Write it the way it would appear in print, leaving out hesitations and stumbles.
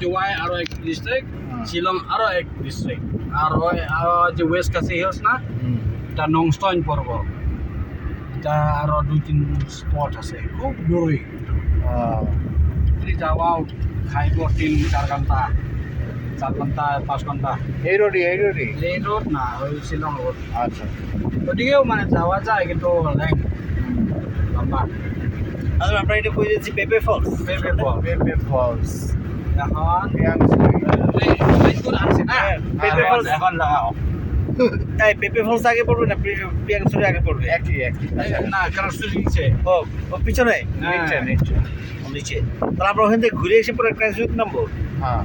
জোৱাই আৰু এক ডিষ্ট্ৰিক্ট, শ্বিলং আৰু এক ডিষ্ট্ৰিক্ট, আৰু যে ৱেষ্ট কাছি হিলছ না এটা নংষ্টইন পৰ্ব, এটা আৰু 2-3 স্পট আছে খুব দূৰৈ যাওয়া খাইব 3-4 ঘণ্টা 4 ঘণ্টা 5 ঘণ্টা এই রোডই এই রোড না ওই শিলং রোড। আচ্ছা ওদিকেও মানে যাওয়া যায় কিন্তু লম্বা। আর আমরা এটা কই যাচ্ছি পেপে ফলস। পেপে ফলস এখন লাইটপুর আছে না পেপে ফলস এখন লাগাও। এই পেপে ফলস আগে পড়বে না পিয়াংসুরি আগে পড়বে? একই না কারণ নিচে ও ও পিছনে নিচে নিচে তাহলে আমরা ওখান থেকে ঘুরে এসে পরে ক্রাইসুইট নামবো। হ্যাঁ